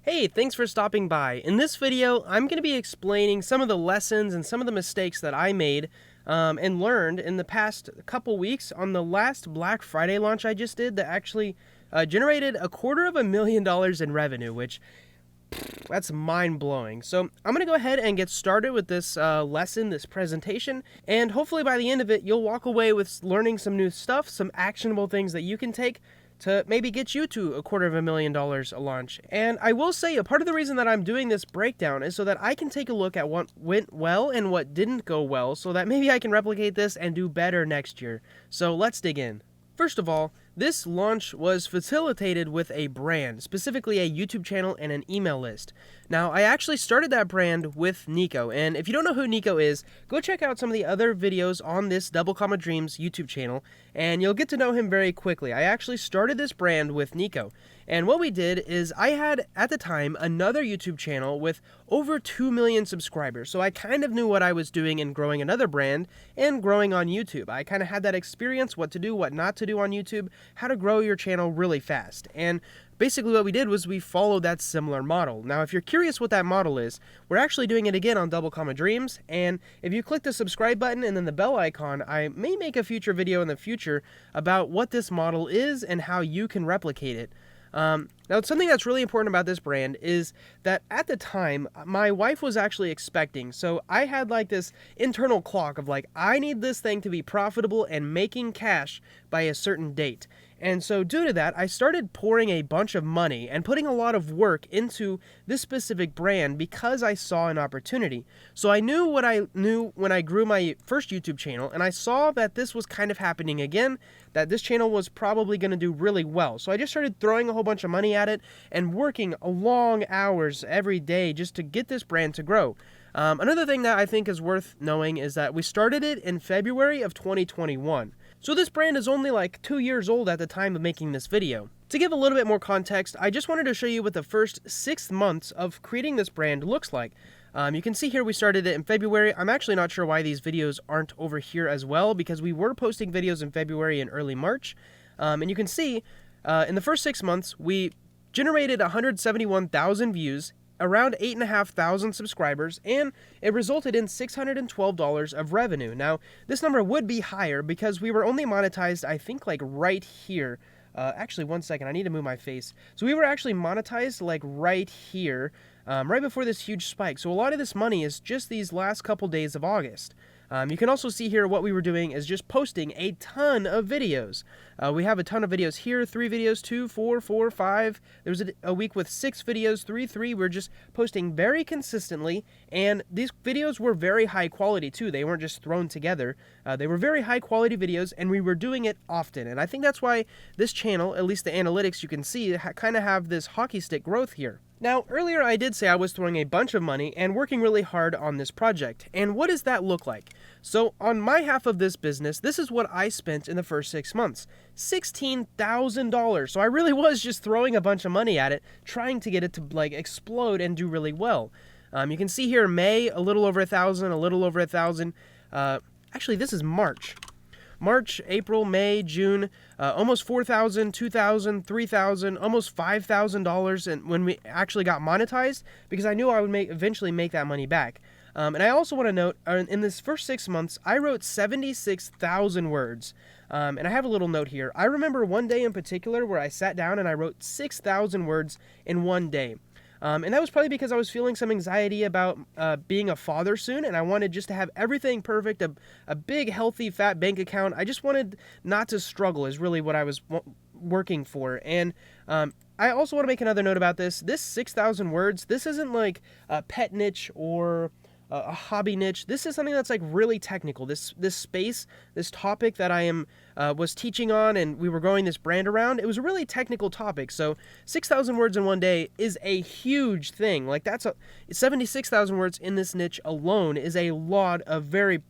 Hey, thanks for stopping by. In this video, I'm going to be explaining some of the lessons and some of the mistakes that I made and learned in the past couple weeks on the last Black Friday launch I just did that actually generated $250,000 in revenue, which that's mind-blowing. So I'm going to go ahead and get started with this lesson, this presentation, and hopefully by the end of it, you'll walk away with learning some new stuff, some actionable things that you can take to maybe get you to $250,000 a launch. And I will say a part of the reason that I'm doing this breakdown is so that I can take a look at what went well and what didn't go well so that maybe I can replicate this and do better next year. So let's dig in. First of all, this launch was facilitated with a brand, specifically a YouTube channel and an email list. Now, I actually started that brand with Neiko, and if you don't know who Neiko is, go check out some of the other videos on this Double Comma Dreams YouTube channel, and you'll get to know him very quickly. I actually started this brand with Neiko, and what we did is I had, at the time, another YouTube channel with over 2 million subscribers, so I kind of knew what I was doing in growing another brand and growing on YouTube. I kind of had that experience, what to do, what not to do on YouTube, how to grow your channel really fast. And basically what we did was we followed that similar model. Now, if you're curious what that model is, we're actually doing it again on Double Comma Dreams, and if you click the subscribe button and then the bell icon, I may make a future video in the future about what this model is and how you can replicate it. Now, something that's really important about this brand is that at the time, my wife was actually expecting, so I had like this internal clock of like, I need this thing to be profitable and making cash by a certain date. And so due to that, I started pouring a bunch of money and putting a lot of work into this specific brand because I saw an opportunity. So I knew what I knew when I grew my first YouTube channel, and I saw that this was kind of happening again, that this channel was probably going to do really well. So I just started throwing a whole bunch of money at it and working long hours every day just to get this brand to grow. Another thing that I think is worth knowing is that we started it in February of 2021. So this brand is only like 2 years old at the time of making this video. To give a little bit more context, I just wanted to show you what the first 6 months of creating this brand looks like. You can see here we started it in February. I'm actually not sure why these videos aren't over here as well because we were posting videos in February and early March. And you can see in the first 6 months, we generated 171,000 views, around 8,500 subscribers, and it resulted in $612 of revenue. Now, this number would be higher because we were only monetized, I think, like right here. Actually, one second, I need to move my face. So we were actually monetized like right here, right before this huge spike. So a lot of this money is just these last couple days of August. You can also see here what we were doing is just posting a ton of videos. We have a ton of videos here, 3 videos, 2, 4, 4, 5. There was a week with 6 videos, 3. We're just posting very consistently, and these videos were very high quality too. They weren't just thrown together. They were very high quality videos, and we were doing it often. And I think that's why this channel, at least the analytics you can see, kind of have this hockey stick growth here. Now, earlier I did say I was throwing a bunch of money and working really hard on this project. And what does that look like? So on my half of this business, this is what I spent in the first 6 months. $16,000. So I really was just throwing a bunch of money at it, trying to get it to like explode and do really well. You can see here May, a little over 1,000, a little over 1,000. Actually, this is March. March, April, May, June, almost 4,000, 2,000, 3,000, almost $5,000, and when we actually got monetized, because I knew I would eventually make that money back. And I also want to note, in this first 6 months, I wrote 76,000 words. And I have a little note here. I remember one day in particular where I sat down and I wrote 6,000 words in one day. And that was probably because I was feeling some anxiety about being a father soon, and I wanted just to have everything perfect, a big, healthy, fat bank account. I just wanted not to struggle is really what I was working for. And I also want to make another note about this. This 6,000 words, this isn't like a pet niche or a hobby niche. This is something that's like really technical. This space, this topic that I was teaching on and we were growing this brand around, it was a really technical topic. So 6,000 words in one day is a huge thing. Like 76,000 words in this niche alone is a lot of very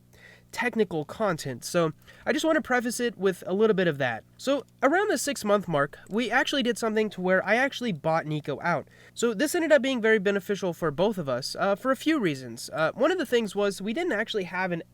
technical content. So I just want to preface it with a little bit of that. So around the 6-month mark, we actually did something to where I actually bought Neiko out. So this ended up being very beneficial for both of us for a few reasons. One of the things was we didn't actually have an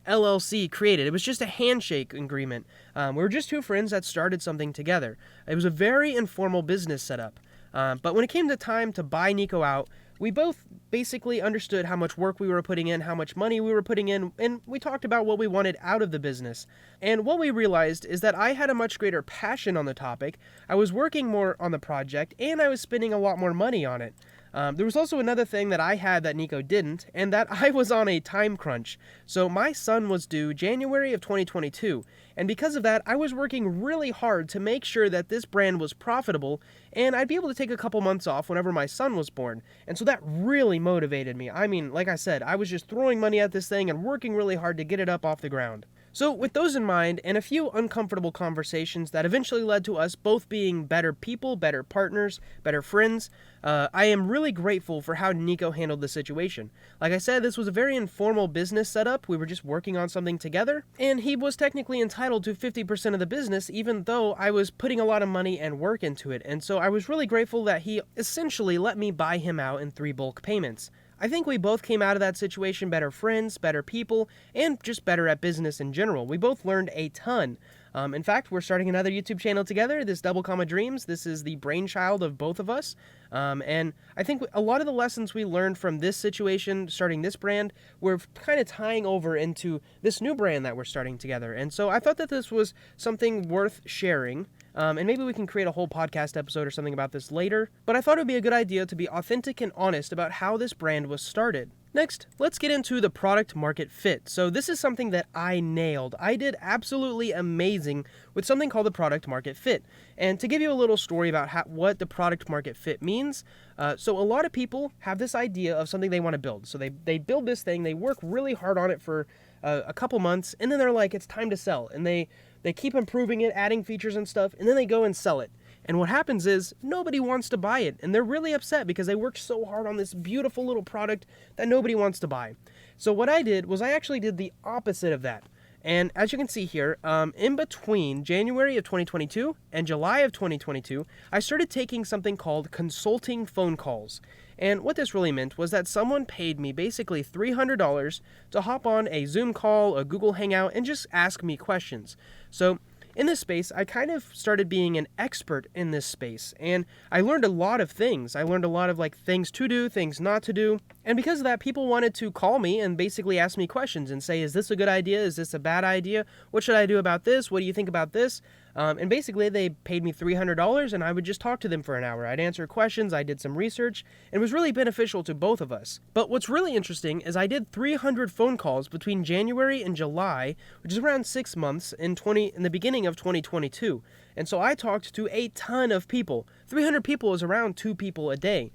LLC created. It was just a handshake agreement. We were just 2 friends that started something together. It was a very informal business setup. But when it came to time to buy Neiko Out, we both basically understood how much work we were putting in, how much money we were putting in, and we talked about what we wanted out of the business. And what we realized is that I had a much greater passion on the topic, I was working more on the project, and I was spending a lot more money on it. There was also another thing that I had that Neiko didn't, and that I was on a time crunch. So my son was due January of 2022, and because of that, I was working really hard to make sure that this brand was profitable, and I'd be able to take a couple months off whenever my son was born. And so that really motivated me. I mean, like I said, I was just throwing money at this thing and working really hard to get it up off the ground. So with those in mind, and a few uncomfortable conversations that eventually led to us both being better people, better partners, better friends, I am really grateful for how Neiko handled the situation. Like I said, this was a very informal business setup. We were just working on something together, and he was technically entitled to 50% of the business, even though I was putting a lot of money and work into it. And so I was really grateful that he essentially let me buy him out in 3 bulk payments. I think we both came out of that situation better friends, better people, and just better at business in general. We both learned a ton. In fact, we're starting another YouTube channel together, this Double Comma Dreams. This is the brainchild of both of us. And I think a lot of the lessons we learned from this situation, starting this brand, we're kind of tying over into this new brand that we're starting together. And so I thought that this was something worth sharing. And maybe we can create a whole podcast episode or something about this later. But I thought it would be a good idea to be authentic and honest about how this brand was started. Next, let's get into the product market fit. So this is something that I nailed. I did absolutely amazing with something called the product market fit. And to give you a little story about what the product market fit means, so a lot of people have this idea of something they want to build. So they build this thing, they work really hard on it for a couple months, and then they're like, it's time to sell. And they keep improving it, adding features and stuff, and then they go and sell it. And what happens is nobody wants to buy it, and they're really upset because they worked so hard on this beautiful little product that nobody wants to buy. So what I did was I actually did the opposite of that. And as you can see here, in between January of 2022 and July of 2022, I started taking something called consulting phone calls. And what this really meant was that someone paid me basically $300 to hop on a Zoom call, a Google Hangout, and just ask me questions. So in this space, I kind of started being an expert in this space, and I learned a lot of things. I learned a lot of things to do, things not to do, and because of that, people wanted to call me and basically ask me questions and say, is this a good idea? Is this a bad idea? What should I do about this? What do you think about this? And basically, they paid me $300, and I would just talk to them for an hour. I'd answer questions, I did some research, and it was really beneficial to both of us. But what's really interesting is I did 300 phone calls between January and July, which is around 6 months in the beginning of 2022. And so I talked to a ton of people. 300 people is around 2 people a day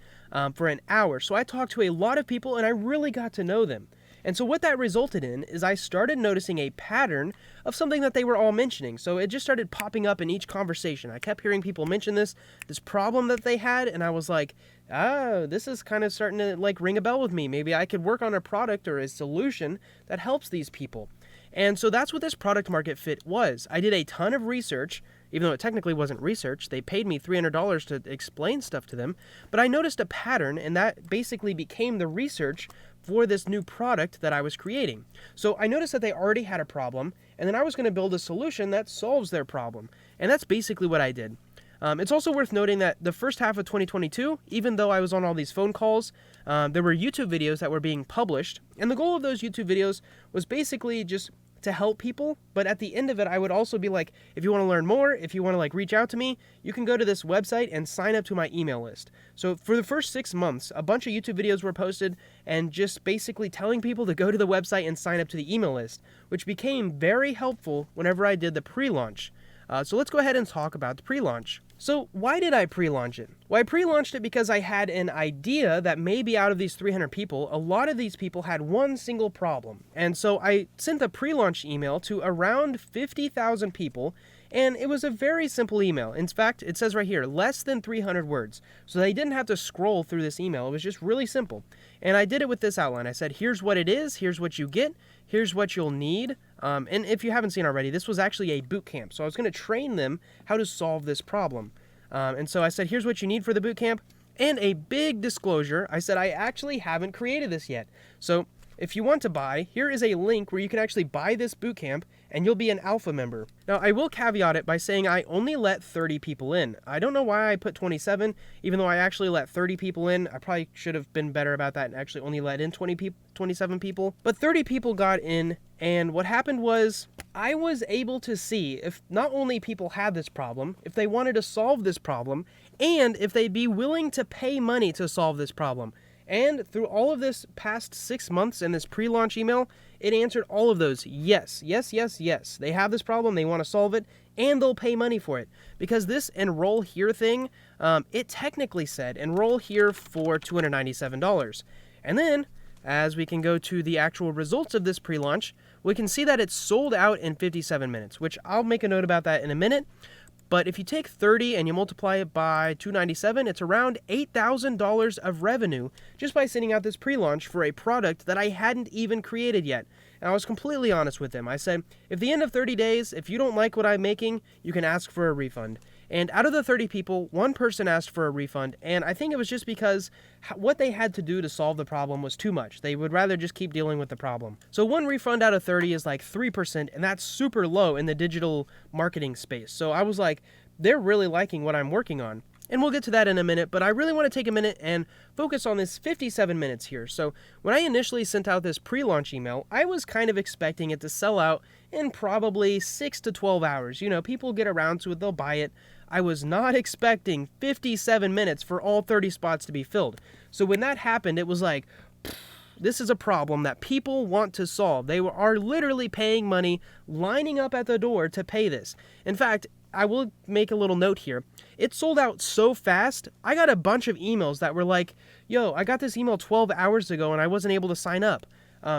for an hour. So I talked to a lot of people, and I really got to know them. And so what that resulted in is I started noticing a pattern of something that they were all mentioning. So it just started popping up in each conversation. I kept hearing people mention this problem that they had, and I was like, oh, this is kind of starting to ring a bell with me. Maybe I could work on a product or a solution that helps these people. And so that's what this product market fit was. I did a ton of research, even though it technically wasn't research. They paid me $300 to explain stuff to them, but I noticed a pattern, and that basically became the research for this new product that I was creating. So I noticed that they already had a problem, and then I was going to build a solution that solves their problem. And that's basically what I did. It's also worth noting that the first half of 2022, even though I was on all these phone calls, there were YouTube videos that were being published, and the goal of those YouTube videos was basically just to help people, but at the end of it, I would also be like, if you want to learn more, if you want to reach out to me, you can go to this website and sign up to my email list. So for the first 6 months, a bunch of YouTube videos were posted and just basically telling people to go to the website and sign up to the email list, which became very helpful whenever I did the pre-launch. So let's go ahead and talk about the pre-launch. So why did I pre-launch it? Well, I pre-launched it because I had an idea that maybe out of these 300 people, a lot of these people had one single problem. And so I sent a pre-launch email to around 50,000 people, and it was a very simple email. In fact, it says right here, less than 300 words. So they didn't have to scroll through this email. It was just really simple. And I did it with this outline. I said, here's what it is, here's what you get, here's what you'll need. And if you haven't seen already, this was actually a boot camp. So I was going to train them how to solve this problem. And so I said, here's what you need for the boot camp. And a big disclosure, I said, I actually haven't created this yet. So if you want to buy, here is a link where you can actually buy this boot camp and you'll be an alpha member. Now, I will caveat it by saying I only let 30 people in. I don't know why I put 27, even though I actually let 30 people in. I probably should have been better about that and actually only let in 27 people. But 30 people got in, and what happened was I was able to see if not only people had this problem, if they wanted to solve this problem, and if they'd be willing to pay money to solve this problem. And through all of this past 6 months in this pre-launch email, it answered all of those. Yes, yes, yes, yes. They have this problem, they want to solve it, and they'll pay money for it. Because this enroll here thing, it technically said enroll here for $297. And then, as we can go to the actual results of this pre-launch, we can see that it's sold out in 57 minutes, which I'll make a note about that in a minute. But if you take 30 and you multiply it by $297, it's around $8,000 of revenue just by sending out this pre-launch for a product that I hadn't even created yet. And I was completely honest with them. I said, if the end of 30 days, if you don't like what I'm making, you can ask for a refund. And out of the 30 people, one person asked for a refund, and I think it was just because what they had to do to solve the problem was too much. They would rather just keep dealing with the problem. So one refund out of 30 is like 3%, and that's super low in the digital marketing space. So I was like, they're really liking what I'm working on. And we'll get to that in a minute, but I really want to take a minute and focus on this 57 minutes here. So when I initially sent out this pre-launch email, I was kind of expecting it to sell out in probably 6 to 12 hours. You know, people get around to it, they'll buy it. I was not expecting 57 minutes for all 30 spots to be filled. So when that happened, it was like, this is a problem that people want to solve. They are literally paying money, lining up at the door to pay this. In fact, I will make a little note here. It sold out so fast, I got a bunch of emails that were like, yo, I got this email 12 hours ago and I wasn't able to sign up.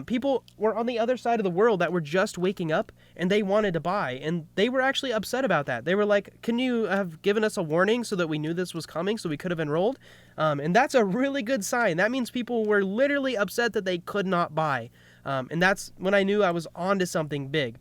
People were on the other side of the world that were just waking up and they wanted to buy, and they were actually upset about that. They were like, can you have given us a warning so that we knew this was coming so we could have enrolled? And that's a really good sign. That means people were literally upset that they could not buy. And that's when I knew I was onto something big.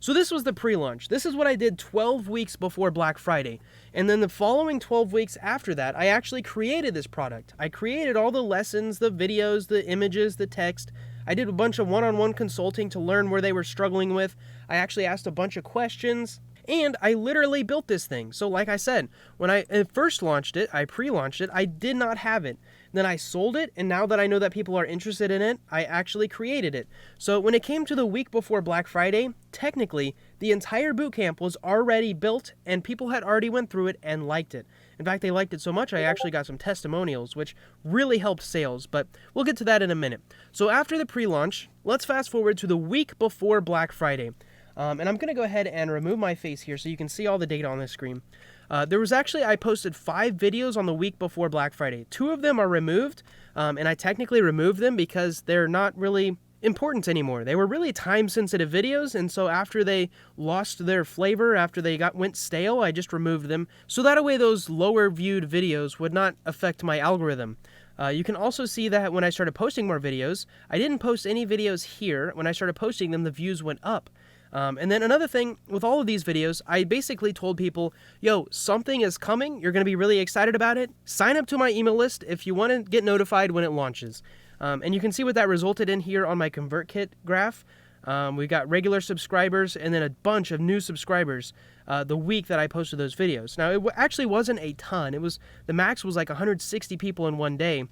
So this was the pre-launch. This is what I did 12 weeks before Black Friday. And then the following 12 weeks after that, I actually created this product. I created all the lessons, the videos, the images, the text. I did a bunch of one-on-one consulting to learn where they were struggling with. I actually asked a bunch of questions. And I literally built this thing. So like I said, when I first launched it, I pre-launched it, I did not have it. Then I sold it, and now that I know that people are interested in it, I actually created it. So when it came to the week before Black Friday, technically, the entire bootcamp was already built, and people had already went through it and liked it. In fact, they liked it so much, I actually got some testimonials, which really helped sales, but we'll get to that in a minute. So after the pre-launch, let's fast forward to the week before Black Friday. And I'm going to go ahead and remove my face here so you can see all the data on the screen. I posted 5 videos on the week before Black Friday. 2 of them are removed, and I technically removed them because they're not really important anymore. They were really time-sensitive videos, and so after they lost their flavor, after they went stale, I just removed them. So that way those lower-viewed videos would not affect my algorithm. You can also see that when I started posting more videos, I didn't post any videos here. When I started posting them, the views went up. And then another thing, with all of these videos, I basically told people, yo, something is coming, you're going to be really excited about it, sign up to my email list if you want to get notified when it launches. And you can see what that resulted in here on my ConvertKit graph. We got regular subscribers and then a bunch of new subscribers the week that I posted those videos. Now, it actually wasn't a ton. The max was like 160 people in one day.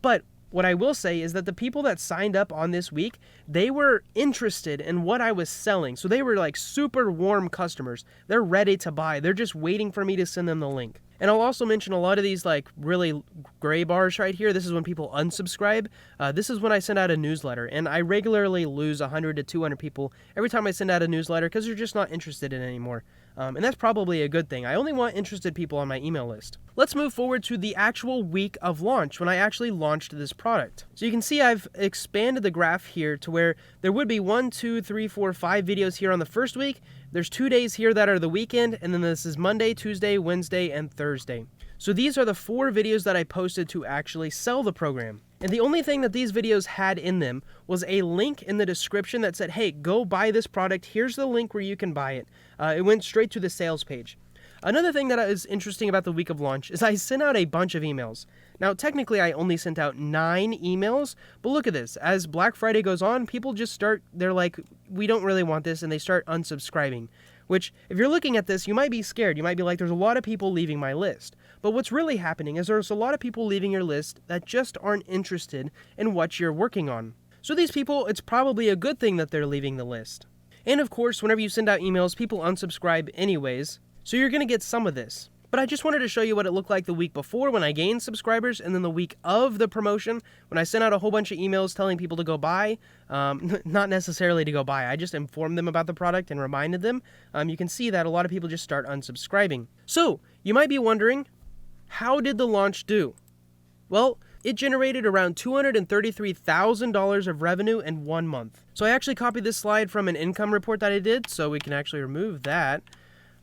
But what I will say is that the people that signed up on this week, they were interested in what I was selling. So they were like super warm customers. They're ready to buy. They're just waiting for me to send them the link. And I'll also mention a lot of these like really gray bars right here. This is when people unsubscribe. This is when I send out a newsletter. And I regularly lose 100 to 200 people every time I send out a newsletter because they're just not interested in it anymore. And that's probably a good thing. I only want interested people on my email list. Let's move forward to the actual week of launch when I actually launched this product. So you can see I've expanded the graph here to where there would be 1, 2, 3, 4, 5 videos here on the first week. There's 2 days here that are the weekend, and then this is Monday, Tuesday, Wednesday, and Thursday. So these are the 4 videos that I posted to actually sell the program. And the only thing that these videos had in them was a link in the description that said, hey, go buy this product. Here's the link where you can buy it. It went straight to the sales page. Another thing that is interesting about the week of launch is I sent out a bunch of emails. Now, technically, I only sent out 9 emails, but look at this. As Black Friday goes on, people just they're like, we don't really want this, and they start unsubscribing. Which, if you're looking at this, you might be scared. You might be like, there's a lot of people leaving my list. But what's really happening is there's a lot of people leaving your list that just aren't interested in what you're working on. So these people, it's probably a good thing that they're leaving the list. And of course, whenever you send out emails, people unsubscribe anyways, so you're going to get some of this. But I just wanted to show you what it looked like the week before when I gained subscribers, and then the week of the promotion when I sent out a whole bunch of emails telling people to go buy. Not necessarily to go buy, I just informed them about the product and reminded them. You can see that a lot of people just start unsubscribing. So, you might be wondering, how did the launch do? Well, it generated around $233,000 of revenue in 1 month. So I actually copied this slide from an income report that I did, so we can actually remove that.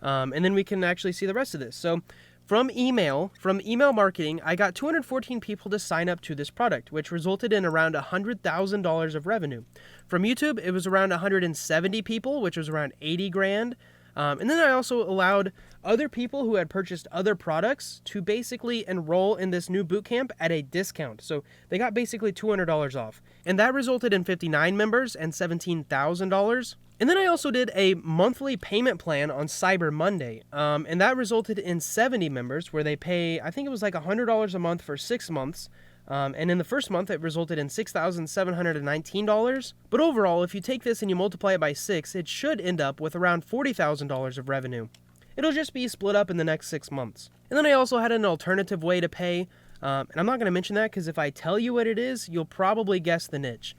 And then we can actually see the rest of this. So from email marketing, I got 214 people to sign up to this product, which resulted in around $100,000 of revenue. From YouTube, it was around 170 people, which was around 80 grand. And then I also allowed other people who had purchased other products to basically enroll in this new bootcamp at a discount. So they got basically $200 off. And that resulted in 59 members and $17,000. And then I also did a monthly payment plan on Cyber Monday. And that resulted in 70 members where they pay, I think it was like $100 a month for 6 months. And in the first month, it resulted in $6,719. But overall, if you take this and you multiply it by 6, it should end up with around $40,000 of revenue. It'll just be split up in the next 6 months. And then I also had an alternative way to pay. And I'm not going to mention that because if I tell you what it is, you'll probably guess the niche.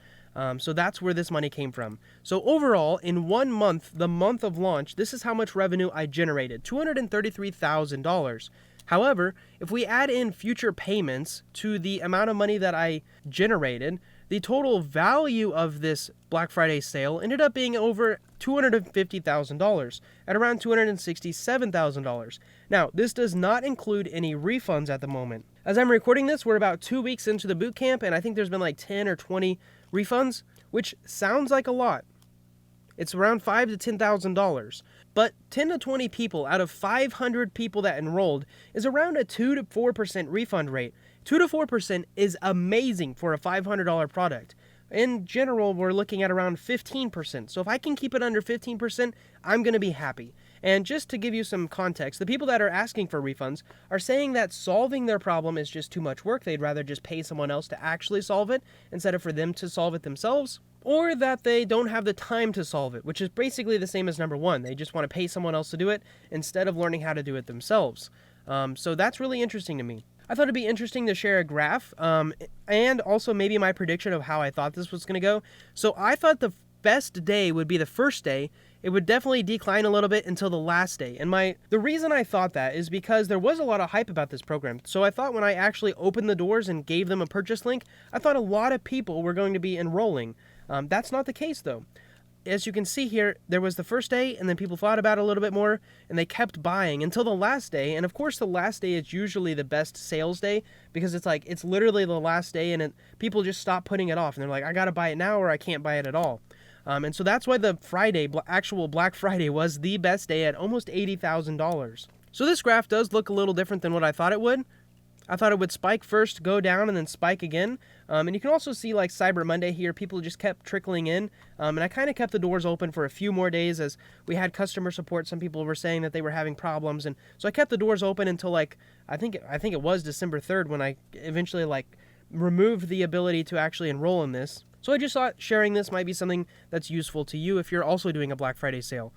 So that's where this money came from. So overall, in 1 month, the month of launch, this is how much revenue I generated, $233,000. However, if we add in future payments to the amount of money that I generated, the total value of this Black Friday sale ended up being over $250,000 at around $267,000. Now, this does not include any refunds at the moment. As I'm recording this, we're about 2 weeks into the bootcamp, and I think there's been like 10 or 20 refunds, which sounds like a lot. It's around $5,000 to $10,000. But 10 to 20 people out of 500 people that enrolled is around a 2 to 4% refund rate. 2 to 4% is amazing for a $500 product. In general, we're looking at around 15%. So if I can keep it under 15%, I'm going to be happy. And just to give you some context, the people that are asking for refunds are saying that solving their problem is just too much work. They'd rather just pay someone else to actually solve it instead of for them to solve it themselves. Or that they don't have the time to solve it, which is basically the same as number 1. They just want to pay someone else to do it instead of learning how to do it themselves. So that's really interesting to me. I thought it'd be interesting to share a graph and also maybe my prediction of how I thought this was going to go. So I thought the best day would be the first day. It would definitely decline a little bit until the last day. And the reason I thought that is because there was a lot of hype about this program. So I thought when I actually opened the doors and gave them a purchase link, I thought a lot of people were going to be enrolling. That's not the case though. As you can see here, there was the first day, and then people thought about it a little bit more, and they kept buying until the last day. And of course, the last day is usually the best sales day because it's literally the last day, and people just stop putting it off, and they're like, I gotta buy it now, or I can't buy it at all. And so that's why the Friday, actual Black Friday, was the best day at almost $80,000. So this graph does look a little different than what I thought it would. I thought it would spike first, go down, and then spike again. And you can also see like Cyber Monday here, people just kept trickling in. And I kind of kept the doors open for a few more days as we had customer support. Some people were saying that they were having problems. And so I kept the doors open until like, I think it was December 3rd when I eventually like removed the ability to actually enroll in this. So I just thought sharing this might be something that's useful to you if you're also doing a Black Friday sale.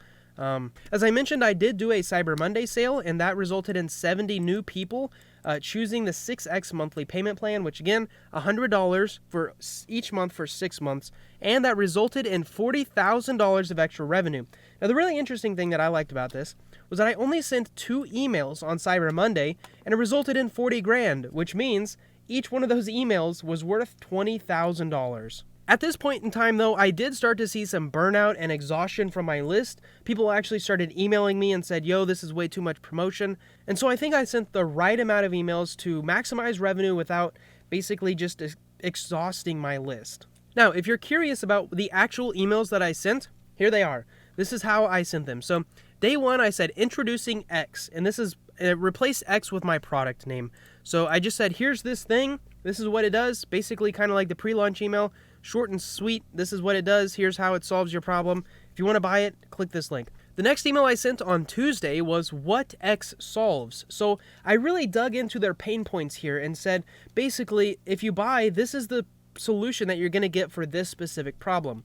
As I mentioned, I did do a Cyber Monday sale, and that resulted in 70 new people choosing the 6X monthly payment plan, which again, $100 for each month for 6 months, and that resulted in $40,000 of extra revenue. Now, the really interesting thing that I liked about this was that I only sent 2 emails on Cyber Monday, and it resulted in 40 grand, which means each one of those emails was worth $20,000. At this point in time, though, I did start to see some burnout and exhaustion from my list. People actually started emailing me and said, yo, this is way too much promotion. And so I think I sent the right amount of emails to maximize revenue without basically just exhausting my list. Now, if you're curious about the actual emails that I sent, here they are. This is how I sent them. So Day 1, I said introducing X, and this is replace X with my product name. So I just said, here's this thing. This is what it does. Basically kind of like the pre-launch email, short and sweet. This is what it does. Here's how it solves your problem. If you want to buy it, click this link. The next email I sent on Tuesday was what X solves. So I really dug into their pain points here and said, basically, if you buy, this is the solution that you're going to get for this specific problem.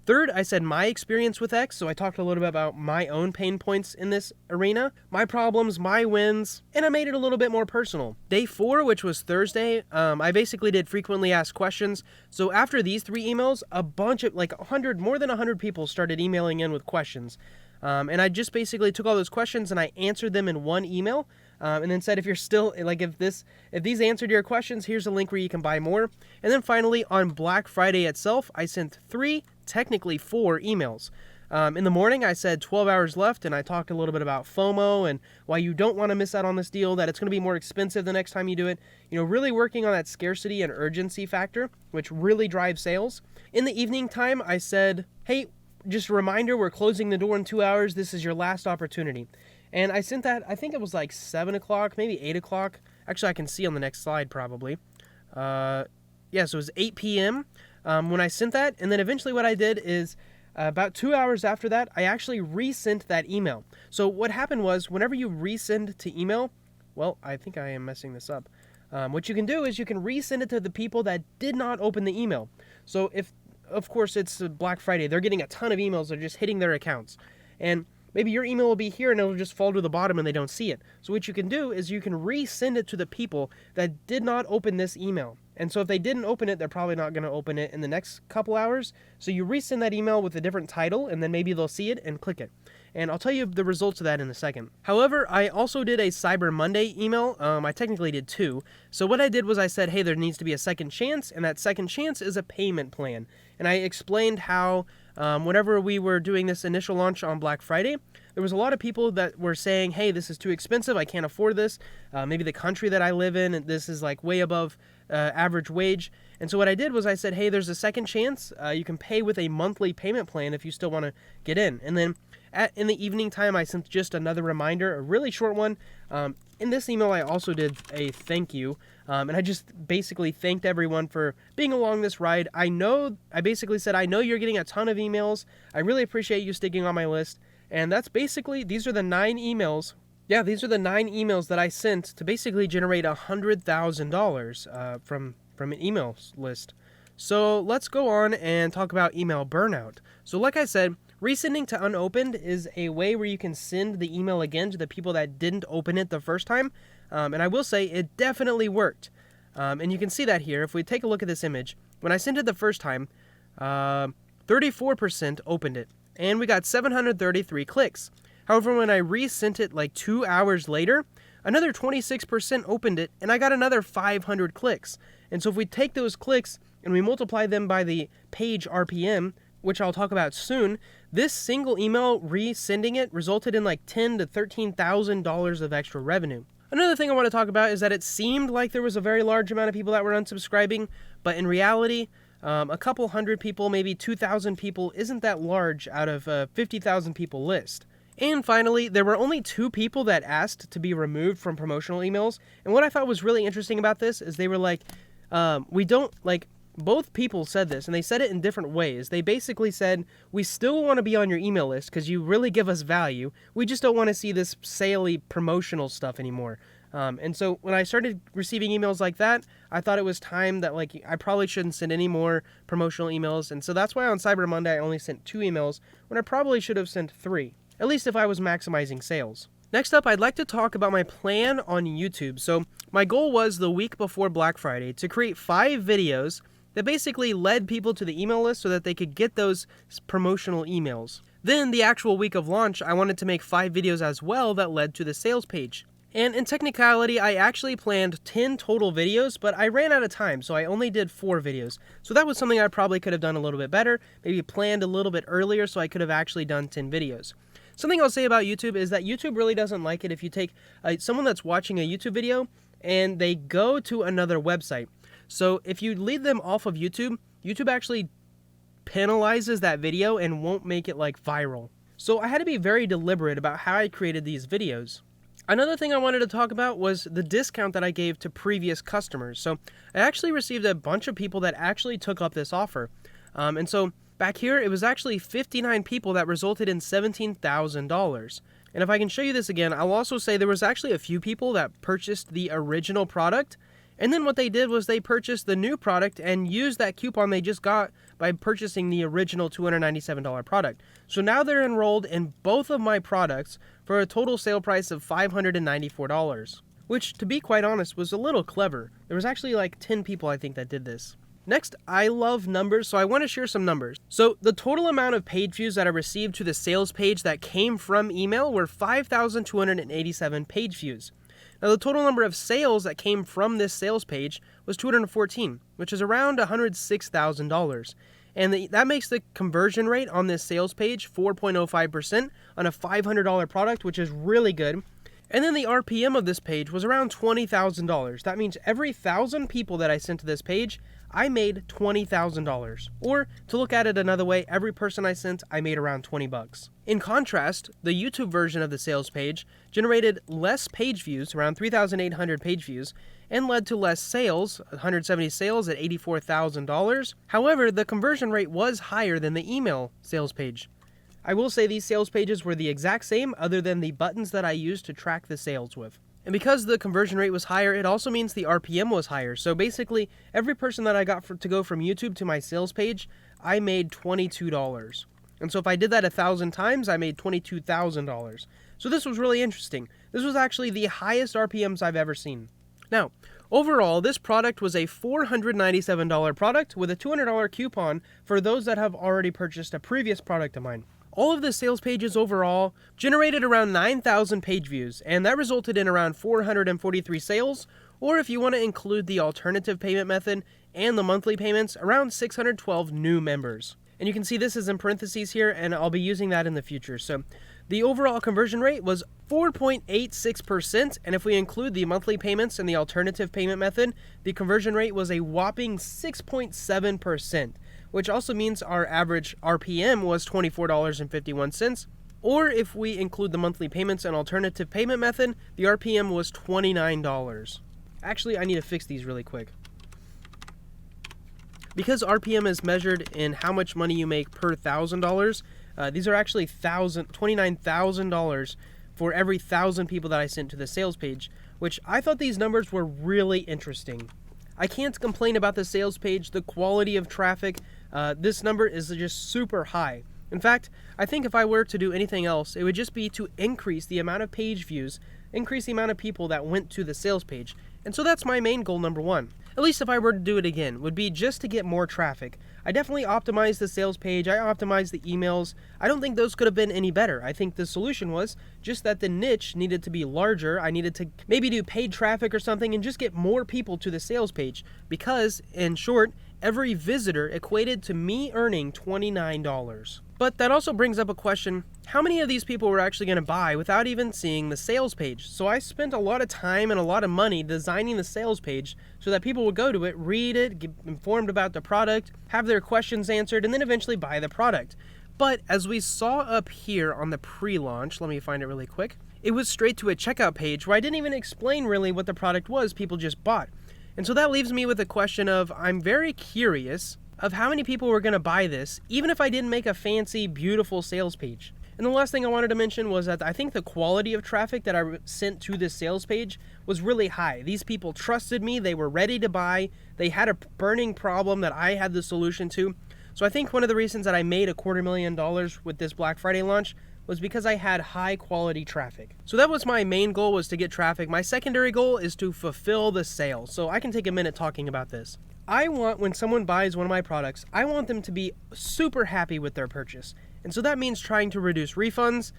Third, I said my experience with X, so I talked a little bit about my own pain points in this arena, my problems, my wins, and I made it a little bit more personal. Day 4, which was Thursday, I basically did frequently asked questions. So after these 3 emails, a bunch of, like more than 100 people started emailing in with questions. And I just basically took all those questions and I answered them in one email. And then said, if you're still, like, if these answered your questions, here's a link where you can buy more. And then finally, on Black Friday itself, I sent 3, technically 4 emails. In the morning, I said 12 hours left, and I talked a little bit about FOMO and why you don't want to miss out on this deal, that it's going to be more expensive the next time you do it. You know, really working on that scarcity and urgency factor, which really drives sales. In the evening time, I said, hey, just a reminder, we're closing the door in 2 hours. This is your last opportunity. And I sent that, I think it was like 7 o'clock, maybe 8 o'clock. Actually, I can see on the next slide probably. So it was 8 p.m. When I sent that. And then eventually what I did is about 2 hours after that, I actually resent that email. So what happened was whenever you resend to email, well, I think I am messing this up. What you can do is you can resend it to the people that did not open the email. So if, of course, it's Black Friday, they're getting a ton of emails. They're just hitting their accounts. And maybe your email will be here and it'll just fall to the bottom and they don't see it. So what you can do is you can resend it to the people that did not open this email. And so if they didn't open it, they're probably not going to open it in the next couple hours. So you resend that email with a different title and then maybe they'll see it and click it. And I'll tell you the results of that in a second. However, I also did a Cyber Monday email. I technically did 2. So what I did was I said, hey, there needs to be a second chance, and that second chance is a payment plan. And I explained how whenever we were doing this initial launch on Black Friday, there was a lot of people that were saying, hey, this is too expensive, I can't afford this. Maybe the country that I live in, this is like way above average wage. And so what I did was I said, hey, there's a second chance. You can pay with a monthly payment plan if you still want to get in. And then in the evening time, I sent just another reminder, a really short one. In this email, I also did a thank you. And I just basically thanked everyone for being along this ride. I basically said, I know you're getting a ton of emails. I really appreciate you sticking on my list. And that's basically, these are the 9 emails. Yeah, these are the 9 emails that I sent to basically generate $100,000 from an email list. So let's go on and talk about email burnout. So like I said, resending to unopened is a way where you can send the email again to the people that didn't open it the first time. And I will say it definitely worked. And you can see that here. If we take a look at this image, when I sent it the first time, 34% opened it. And we got 733 clicks. However, when I resent it like 2 hours later, another 26% opened it, and I got another 500 clicks. And so if we take those clicks and we multiply them by the page RPM, which I'll talk about soon, this single email resending it resulted in like $10,000 to $13,000 of extra revenue. Another thing I want to talk about is that it seemed like there was a very large amount of people that were unsubscribing, but in reality, a couple hundred people, maybe 2,000 people, isn't that large out of a 50,000 people list. And finally, there were only 2 people that asked to be removed from promotional emails. And what I thought was really interesting about this is they were like, we don't, like, both people said this, and they said it in different ways. They basically said, we still want to be on your email list because you really give us value. We just don't want to see this saley promotional stuff anymore. And so when I started receiving emails like that, I thought it was time that, like, I probably shouldn't send any more promotional emails. And so that's why on Cyber Monday I only sent 2 emails when I probably should have sent 3, at least if I was maximizing sales. Next up, I'd like to talk about my plan on YouTube. So my goal was the week before Black Friday to create 5 videos that basically led people to the email list so that they could get those promotional emails. Then the actual week of launch, I wanted to make 5 videos as well that led to the sales page. And in technicality, I actually planned 10 total videos, but I ran out of time, so I only did 4 videos. So that was something I probably could have done a little bit better, maybe planned a little bit earlier so I could have actually done 10 videos. Something I'll say about YouTube is that YouTube really doesn't like it if you take someone that's watching a YouTube video and they go to another website. So if you lead them off of YouTube, YouTube actually penalizes that video and won't make it like viral. So I had to be very deliberate about how I created these videos. Another thing I wanted to talk about was the discount that I gave to previous customers. So I actually received a bunch of people that actually took up this offer. And so back here, it was actually 59 people that resulted in $17,000. And if I can show you this again, I'll also say there was actually a few people that purchased the original product. And then what they did was they purchased the new product and used that coupon they just got by purchasing the original $297 product. So now they're enrolled in both of my products for a total sale price of $594, which, to be quite honest, was a little clever. There was actually like 10 people, I think, that did this. Next, I love numbers, so I want to share some numbers. So the total amount of page views that I received to the sales page that came from email were 5,287 page views. Now, the total number of sales that came from this sales page was 214, which is around $106,000. And that makes the conversion rate on this sales page 4.05% on a $500 product, which is really good. And then the RPM of this page was around $20,000. That means every 1,000 people that I sent to this page, I made $20,000. Or, to look at it another way, every person I sent, I made around $20. In contrast, the YouTube version of the sales page generated less page views, around 3,800 page views, and led to less sales, 170 sales at $84,000. However, the conversion rate was higher than the email sales page. I will say these sales pages were the exact same, other than the buttons that I used to track the sales with. And because the conversion rate was higher, it also means the RPM was higher. So basically, every person that I got to go from YouTube to my sales page, I made $22. And so if I did that 1,000 times, I made $22,000. So this was really interesting. This was actually the highest RPMs I've ever seen. Now, overall, this product was a $497 product with a $200 coupon for those that have already purchased a previous product of mine. All of the sales pages overall generated around 9,000 page views, and that resulted in around 443 sales, or if you want to include the alternative payment method and the monthly payments, around 612 new members. And you can see this is in parentheses here, and I'll be using that in the future. So the overall conversion rate was 4.86%, and if we include the monthly payments and the alternative payment method, the conversion rate was a whopping 6.7%. which also means our average RPM was $24.51, or if we include the monthly payments and alternative payment method, the RPM was $29. Actually, I need to fix these really quick. Because RPM is measured in how much money you make per $1,000, these are actually $29,000 for every 1,000 people that I sent to the sales page, which I thought these numbers were really interesting. I can't complain about the sales page, the quality of traffic. This number is just super high. In fact, I think if I were to do anything else, it would just be to increase the amount of page views, increase the amount of people that went to the sales page. And so that's my main goal, number one. At least if I were to do it again, would be just to get more traffic. I definitely optimized the sales page, I optimized the emails. I don't think those could have been any better. I think the solution was just that the niche needed to be larger. I needed to maybe do paid traffic or something and just get more people to the sales page. Because, in short, every visitor equated to me earning $29. But that also brings up a question, how many of these people were actually going to buy without even seeing the sales page? So I spent a lot of time and a lot of money designing the sales page so that people would go to it, read it, get informed about the product, have their questions answered, and then eventually buy the product. But as we saw up here on the pre-launch, let me find it really quick, it was straight to a checkout page where I didn't even explain really what the product was, people just bought. And so that leaves me with a question of, I'm very curious of how many people were going to buy this, even if I didn't make a fancy, beautiful sales page. And the last thing I wanted to mention was that I think the quality of traffic that I sent to this sales page was really high. These people trusted me, they were ready to buy, they had a burning problem that I had the solution to. So I think one of the reasons that I made $250,000 with this Black Friday launch was because I had high quality traffic. So that was my main goal, was to get traffic. My secondary goal is to fulfill the sale. So I can take a minute talking about this. I want, when someone buys one of my products, I want them to be super happy with their purchase. And so that means trying to reduce refunds,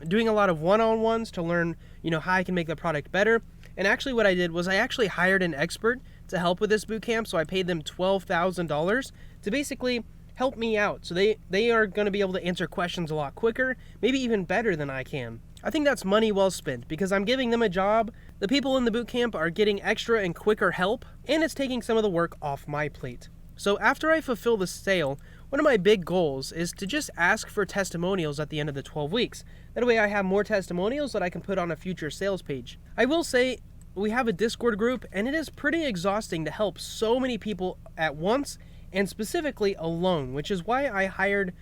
doing a lot of one-on-ones to learn, how I can make the product better. And actually what I did was I actually hired an expert to help with this bootcamp. So I paid them $12,000 to basically help me out. So they are going to be able to answer questions a lot quicker, maybe even better than I can. I think that's money well spent because I'm giving them a job, the people in the bootcamp are getting extra and quicker help, and it's taking some of the work off my plate. So after I fulfill the sale, one of my big goals is to just ask for testimonials at the end of the 12 weeks. That way I have more testimonials that I can put on a future sales page. I will say we have a Discord group, and it is pretty exhausting to help so many people at once, and specifically alone, which is why I hired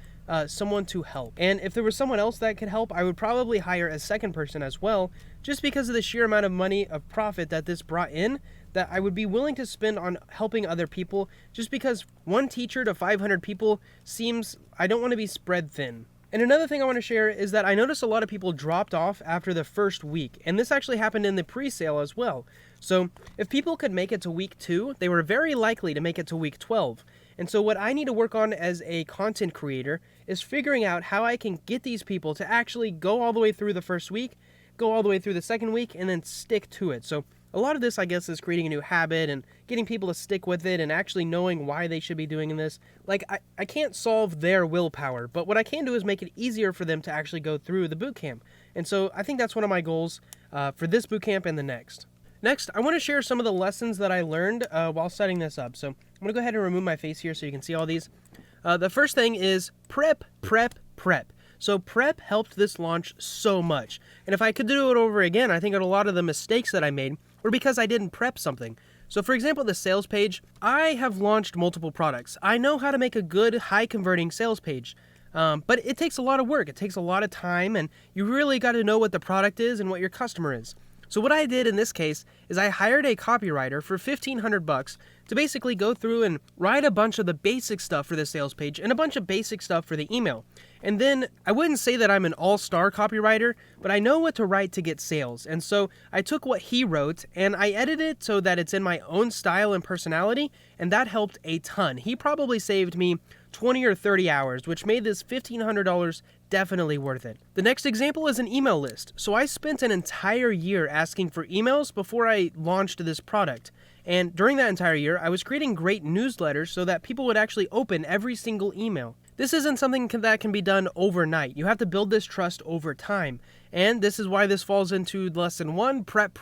someone to help. And if there was someone else that could help, I would probably hire a second person as well, just because of the sheer amount of money of profit that this brought in, that I would be willing to spend on helping other people, just because one teacher to 500 people seems, I don't want to be spread thin. And another thing I want to share is that I noticed a lot of people dropped off after the first week, and this actually happened in the pre-sale as well. So if people could make it to week 2, they were very likely to make it to week 12. And so what I need to work on as a content creator is figuring out how I can get these people to actually go all the way through the first week, go all the way through the second week, and then stick to it. So a lot of this, I guess, is creating a new habit and getting people to stick with it and actually knowing why they should be doing this. Like, I can't solve their willpower, but what I can do is make it easier for them to actually go through the bootcamp. And so I think that's one of my goals for this bootcamp and the next. Next, I want to share some of the lessons that I learned while setting this up. So I'm going to go ahead and remove my face here so you can see all these. The first thing is prep. So prep helped this launch so much. And if I could do it over again, I think a lot of the mistakes that I made were because I didn't prep something. So for example, the sales page, I have launched multiple products. I know how to make a good, high-converting sales page. But it takes a lot of work. It takes a lot of time, and you really got to know what the product is and what your customer is. So what I did in this case is I hired a copywriter for $1,500 to basically go through and write a bunch of the basic stuff for the sales page and a bunch of basic stuff for the email. And then I wouldn't say that I'm an all-star copywriter, but I know what to write to get sales. And so I took what he wrote and I edited it so that it's in my own style and personality, and that helped a ton. He probably saved me 20 or 30 hours, which made this $1,500 definitely worth it. The next example is an email list. So I spent an entire year asking for emails before I launched this product. And during that entire year, I was creating great newsletters so that people would actually open every single email. This isn't something that can be done overnight. You have to build this trust over time. And this is why this falls into lesson 1, prep.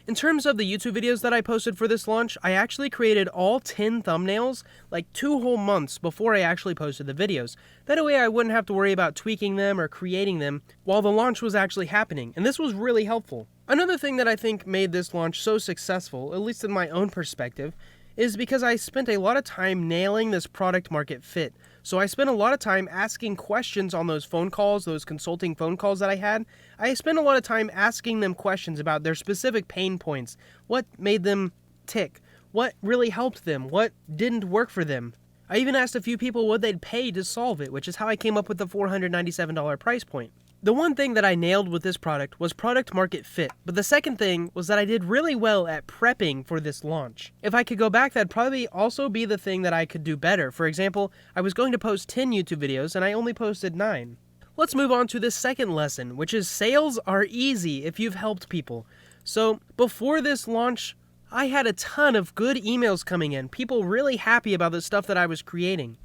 In terms of the YouTube videos that I posted for this launch, I actually created all 10 thumbnails like 2 whole months before I actually posted the videos. That way I wouldn't have to worry about tweaking them or creating them while the launch was actually happening. And this was really helpful. Another thing that I think made this launch so successful, at least in my own perspective, is because I spent a lot of time nailing this product market fit. So I spent a lot of time asking questions on those phone calls, those consulting phone calls that I had. I spent a lot of time asking them questions about their specific pain points, what made them tick, what really helped them, what didn't work for them. I even asked a few people what they'd pay to solve it, which is how I came up with the $497 price point. The one thing that I nailed with this product was product market fit, but the second thing was that I did really well at prepping for this launch. If I could go back, that'd probably also be the thing that I could do better. For example, I was going to post 10 YouTube videos and I only posted 9. Let's move on to the second lesson, which is sales are easy if you've helped people. So before this launch, I had a ton of good emails coming in, people really happy about the stuff that I was creating.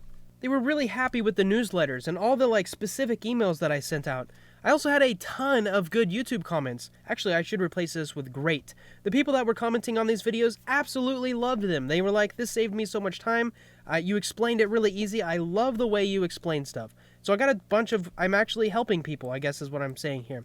They were really happy with the newsletters and all the specific emails that I sent out. I also had a ton of good YouTube comments. Actually, I should replace this with great. The people that were commenting on these videos absolutely loved them. They were like, this saved me so much time. You explained it really easy. I love the way you explain stuff. So I got a bunch of, I'm actually helping people, I guess is what I'm saying here.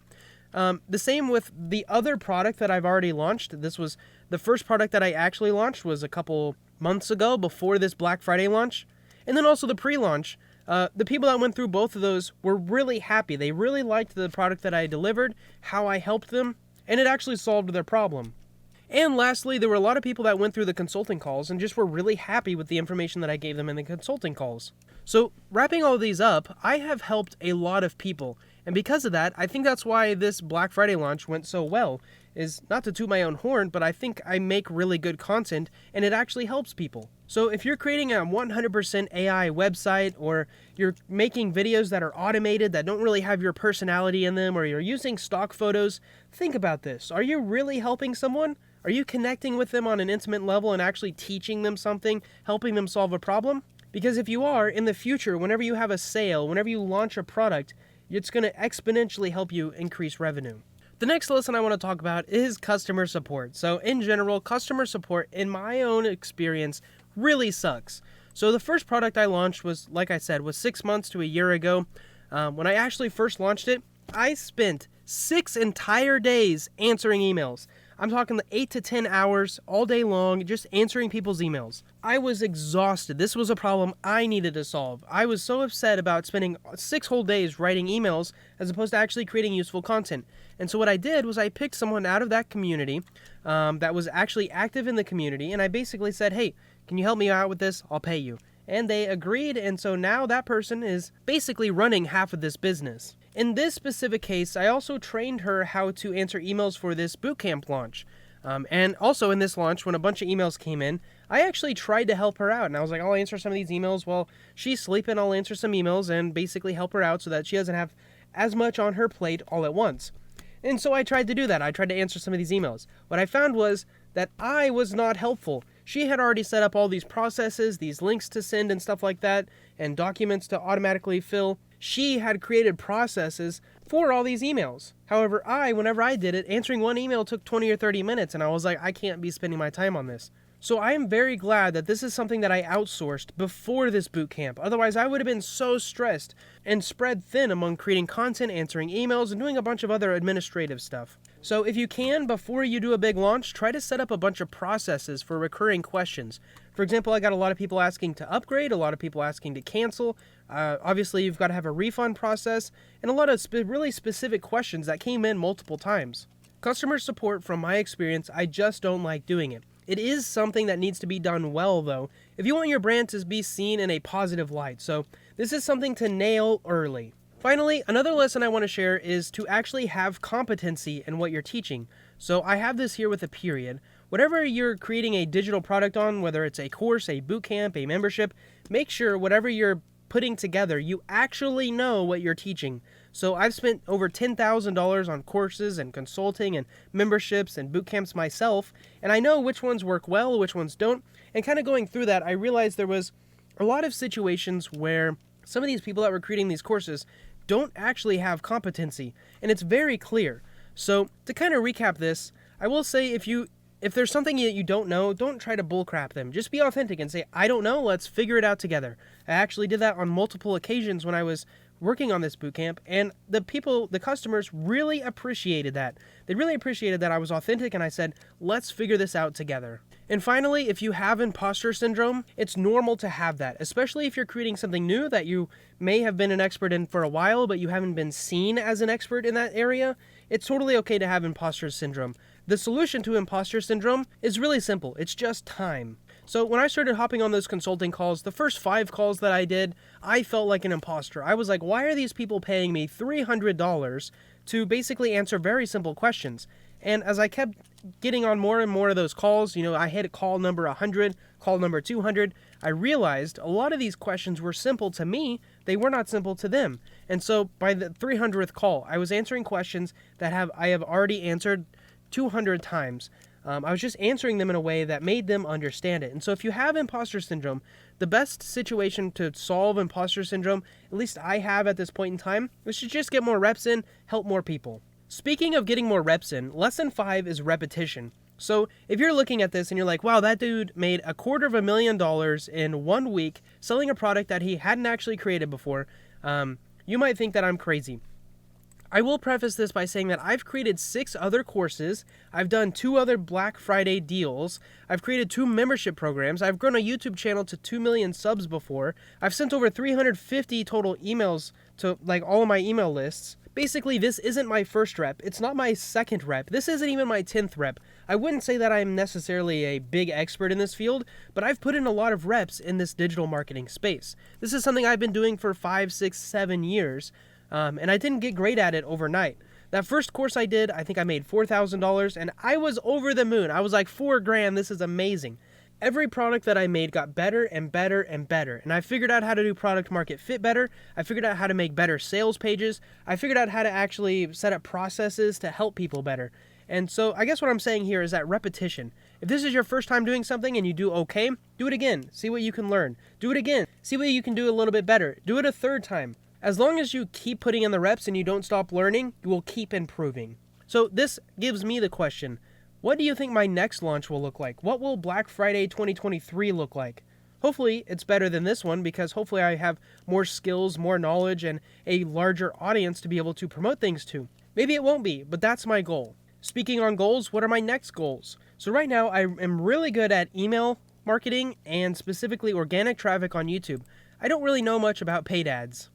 The same with the other product that I've already launched. This was the first product that I actually launched was a couple months ago before this Black Friday launch. And then also the pre-launch, the people that went through both of those were really happy. They really liked the product that I delivered, how I helped them, and it actually solved their problem. And lastly, there were a lot of people that went through the consulting calls and just were really happy with the information that I gave them in the consulting calls. So wrapping all of these up, I have helped a lot of people. And because of that, I think that's why this Black Friday launch went so well, is not to toot my own horn, but I think I make really good content and it actually helps people. So if you're creating a 100% AI website, or you're making videos that are automated that don't really have your personality in them, or you're using stock photos, think about this. Are you really helping someone? Are you connecting with them on an intimate level and actually teaching them something, helping them solve a problem? Because if you are, in the future, whenever you have a sale, whenever you launch a product, it's going to exponentially help you increase revenue. The next lesson I want to talk about is customer support. So in general, customer support, in my own experience, really sucks. So the first product I launched was, like I said, was 6 months to a year ago. When I actually first launched it, I spent 6 entire days answering emails. I'm talking 8 to 10 hours all day long just answering people's emails. I was exhausted. This was a problem I needed to solve. I was so upset about spending 6 whole days writing emails as opposed to actually creating useful content. And so what I did was I picked someone out of that community that was actually active in the community, and I basically said, hey, can you help me out with this? I'll pay you. And they agreed, and so now that person is basically running half of this business. In this specific case, I also trained her how to answer emails for this bootcamp launch. And also in this launch, when a bunch of emails came in, I actually tried to help her out. And I was like, I'll answer some of these emails while she's sleeping. I'll answer some emails and basically help her out so that she doesn't have as much on her plate all at once. And so I tried to do that. I tried to answer some of these emails. What I found was that I was not helpful. She had already set up all these processes, these links to send and stuff like that, and documents to automatically fill. She had created processes for all these emails. However, whenever I did it, answering one email took 20 or 30 minutes, and I was like, I can't be spending my time on this. So I am very glad that this is something that I outsourced before this bootcamp. Otherwise, I would have been so stressed and spread thin among creating content, answering emails, and doing a bunch of other administrative stuff. So if you can, before you do a big launch, try to set up a bunch of processes for recurring questions. For example, I got a lot of people asking to upgrade, a lot of people asking to cancel. Obviously, you've got to have a refund process, and a lot of really specific questions that came in multiple times. Customer support, from my experience, I just don't like doing it. It is something that needs to be done well, though, if you want your brand to be seen in a positive light. So this is something to nail early. Finally, another lesson I want to share is to actually have competency in what you're teaching. So I have this here with a period. Whatever you're creating a digital product on, whether it's a course, a bootcamp, a membership, make sure whatever you're putting together, you actually know what you're teaching. So I've spent over $10,000 on courses and consulting and memberships and bootcamps myself, and I know which ones work well, which ones don't. And kind of going through that, I realized there was a lot of situations where some of these people that were creating these courses don't actually have competency, and it's very clear. So to kind of recap this, I will say if there's something that you don't know, don't try to bullcrap them. Just be authentic and say, I don't know, let's figure it out together. I actually did that on multiple occasions when I was working on this bootcamp, and the customers really appreciated that. They really appreciated that I was authentic and I said, let's figure this out together. And finally, if you have imposter syndrome, it's normal to have that, especially if you're creating something new that you may have been an expert in for a while, but you haven't been seen as an expert in that area. It's totally okay to have imposter syndrome. The solution to imposter syndrome is really simple. It's just time. So when I started hopping on those consulting calls, the first 5 calls that I did, I felt like an imposter. I was like, why are these people paying me $300 to basically answer very simple questions? And as I kept getting on more and more of those calls, I hit call number 100, call number 200, I realized a lot of these questions were simple to me. They were not simple to them. And so by the 300th call, I was answering questions that I have already answered 200 times. I was just answering them in a way that made them understand it. And so if you have imposter syndrome, the best situation to solve imposter syndrome, at least I have at this point in time, is to just get more reps in, help more people. Speaking of getting more reps in, lesson 5 is repetition. So if you're looking at this and you're like, wow, that dude made $250,000 in 1 week selling a product that he hadn't actually created before, you might think that I'm crazy. I will preface this by saying that I've created 6 other courses, I've done 2 other Black Friday deals, I've created 2 membership programs, I've grown a YouTube channel to 2 million subs before, I've sent over 350 total emails to all of my email lists. Basically, this isn't my first rep, it's not my second rep, this isn't even my 10th rep. I wouldn't say that I'm necessarily a big expert in this field, but I've put in a lot of reps in this digital marketing space. This is something I've been doing for 5, 6, 7 years. And I didn't get great at it overnight. That first course I did, I think I made $4,000, and I was over the moon. I was like, $4,000, this is amazing. Every product that I made got better and better and better, and I figured out how to do product market fit better. I figured out how to make better sales pages. I figured out how to actually set up processes to help people better. And so I guess what I'm saying here is that repetition. If this is your first time doing something and you do okay, do it again. See what you can learn. Do it again. See what you can do a little bit better. Do it a third time. As long as you keep putting in the reps and you don't stop learning, you will keep improving. So this gives me the question, what do you think my next launch will look like? What will Black Friday 2023 look like? Hopefully it's better than this one because hopefully I have more skills, more knowledge, and a larger audience to be able to promote things to. Maybe it won't be, but that's my goal. Speaking on goals, what are my next goals? So right now I am really good at email marketing and specifically organic traffic on YouTube. I don't really know much about paid ads.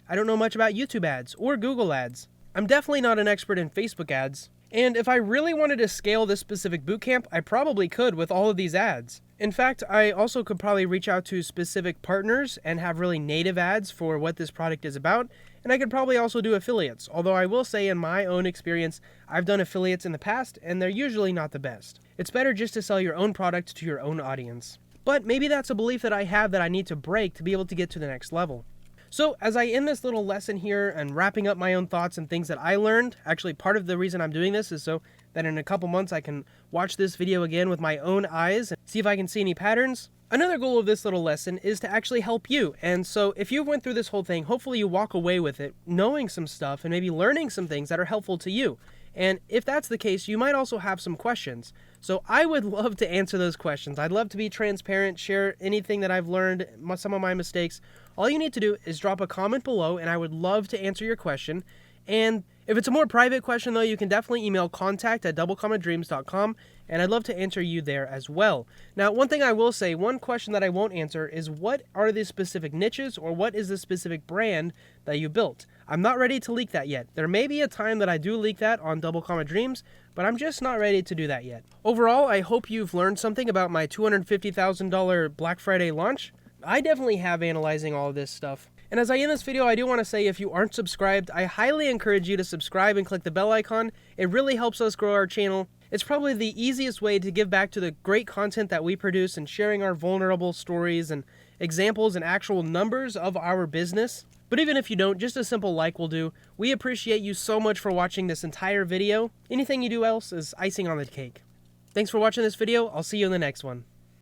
I don't know much about YouTube ads or Google ads. I'm definitely not an expert in Facebook ads. And if I really wanted to scale this specific bootcamp, I probably could with all of these ads. In fact, I also could probably reach out to specific partners and have really native ads for what this product is about. And I could probably also do affiliates, although I will say in my own experience, I've done affiliates in the past and they're usually not the best. It's better just to sell your own product to your own audience. But maybe that's a belief that I have that I need to break to be able to get to the next level. So as I end this little lesson here and wrapping up my own thoughts and things that I learned, actually part of the reason I'm doing this is so that in a couple months I can watch this video again with my own eyes and see if I can see any patterns. Another goal of this little lesson is to actually help you. And so if you went through this whole thing, hopefully you walk away with it knowing some stuff and maybe learning some things that are helpful to you. And if that's the case, you might also have some questions. So I would love to answer those questions. I'd love to be transparent, share anything that I've learned, some of my mistakes. All you need to do is drop a comment below and I would love to answer your question. And if it's a more private question though, you can definitely email contact@doublecommadreams.com and I'd love to answer you there as well. Now, one thing I will say, one question that I won't answer is what are the specific niches or what is the specific brand that you built? I'm not ready to leak that yet. There may be a time that I do leak that on Double Comma Dreams, but I'm just not ready to do that yet. Overall, I hope you've learned something about my $250,000 Black Friday launch. I definitely have analyzing all of this stuff. And as I end this video, I do want to say if you aren't subscribed, I highly encourage you to subscribe and click the bell icon. It really helps us grow our channel. It's probably the easiest way to give back to the great content that we produce and sharing our vulnerable stories and examples and actual numbers of our business. But even if you don't, just a simple like will do. We appreciate you so much for watching this entire video. Anything you do else is icing on the cake. Thanks for watching this video. I'll see you in the next one.